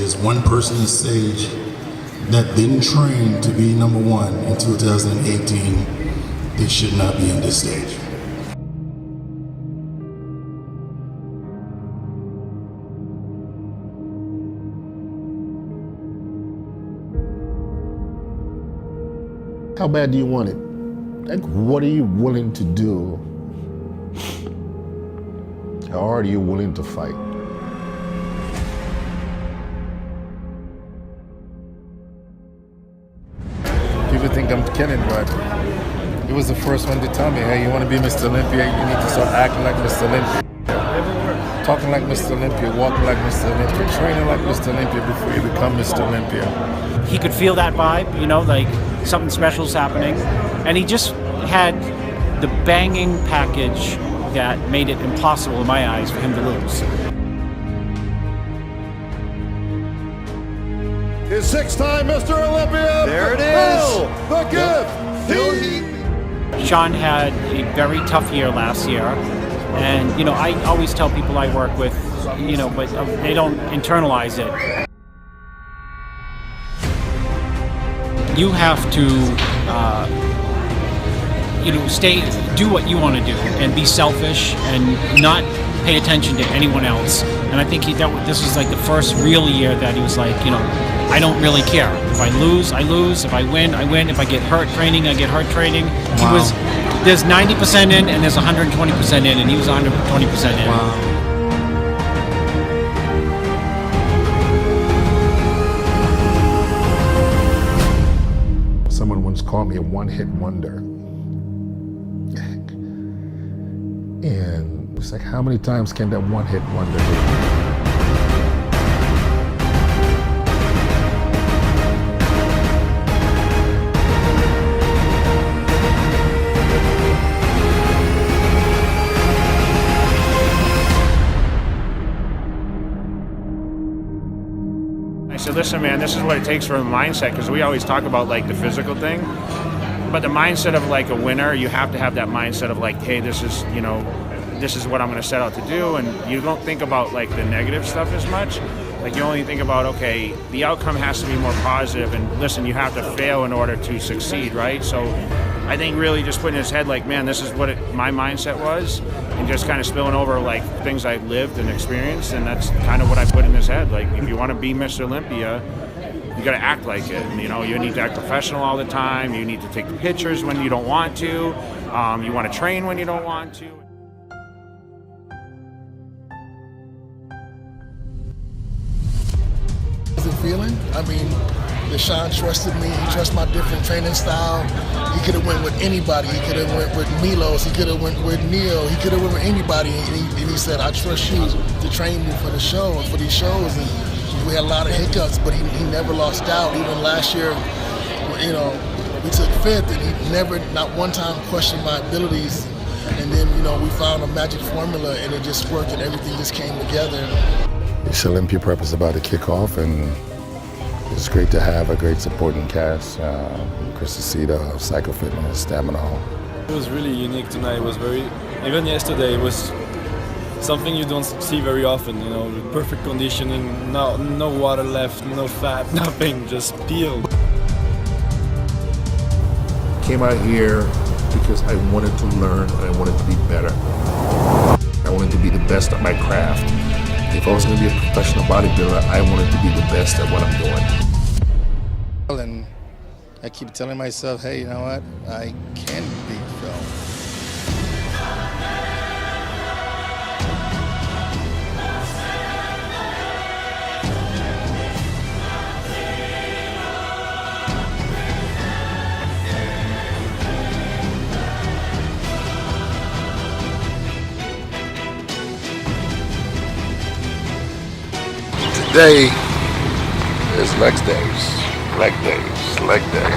just one person on stage that didn't train to be number one in 2018, they should not be on this stage. How bad do you want it? Like, what are you willing to do? How hard are you willing to fight? People think I'm kidding, but he was the first one to tell me, hey, you want to be Mr. Olympia, you need to start acting like Mr. Olympia. Talking like Mr. Olympia, walking like Mr. Olympia, training like Mr. Olympia before you become Mr. Olympia. He could feel that vibe, you know, like something special is happening. And he just had the banging package that made it impossible in my eyes for him to lose. His six-time Mr. Olympia. There it is. The gift. Sean had a very tough year last year. And, you know, I always tell people I work with, you know, but they don't internalize it. You have to, you know, do what you want to do and be selfish and not pay attention to anyone else. And I think this was like the first real year that he was like, you know, I don't really care. If I lose, I lose. If I win, I win. If I get hurt training, I get hurt training. Wow. There's 90% in and there's 120% in, and he was 120% in. Wow. Someone once called me a one-hit wonder. And it's like, how many times can that one-hit wonder do? I said, listen, man, this is what it takes for a mindset, because we always talk about like the physical thing, but the mindset of like a winner, you have to have that mindset of like, hey, this is, you know, this is what I'm going to set out to do, and you don't think about like the negative stuff as much. Like you only think about, okay, the outcome has to be more positive, and listen, you have to fail in order to succeed, right? So I think really just putting in his head like, man, this is what my mindset was, and just kind of spilling over like things I lived and experienced, and that's kind of what I put in his head. Like, if you want to be Mr. Olympia, you got to act like it. And, you know, you need to act professional all the time. You need to take pictures when you don't want to. You want to train when you don't want to. The feeling, I mean, Deshaun trusted me. He trusts my different training style. He could have went with anybody. He could have went with Milos. He could have went with Neil. He could have went with anybody. And he said, I trust you to train me for the show and for these shows. And we had a lot of hiccups, but he never lost doubt. Even last year, you know, we took fifth, and he never, not one time, questioned my abilities. And then, you know, we found a magic formula, and it just worked, and everything just came together. It's Olympia Prep is about to kick off, and it's great to have a great supporting cast. Chris Aceta, Psycho Fitness, Stamina. It was really unique tonight. It was even yesterday, it was something you don't see very often, you know, with perfect conditioning, no water left, no fat, nothing, just peeled. Came out here because I wanted to learn and I wanted to be better. I wanted to be the best at my craft. If I was going to be a professional bodybuilder, I wanted to be the best at what I'm doing. And I keep telling myself, hey, you know what? I can beat Phil. Today is leg days, leg days, leg day.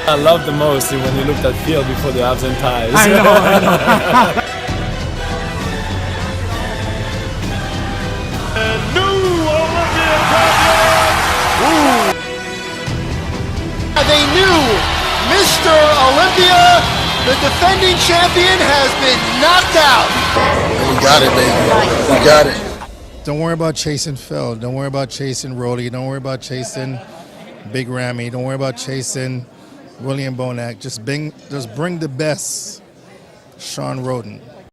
I love the most is when you looked at Phil before the abs and thighs. I know. They knew Mr. Olympia, the defending champion, has been knocked out. We got it, baby. We got it. Don't worry about chasing Phil. Don't worry about chasing Rolly. Don't worry about chasing Big Ramy. Don't worry about chasing William Bonac. Just bring the best Sean Roden.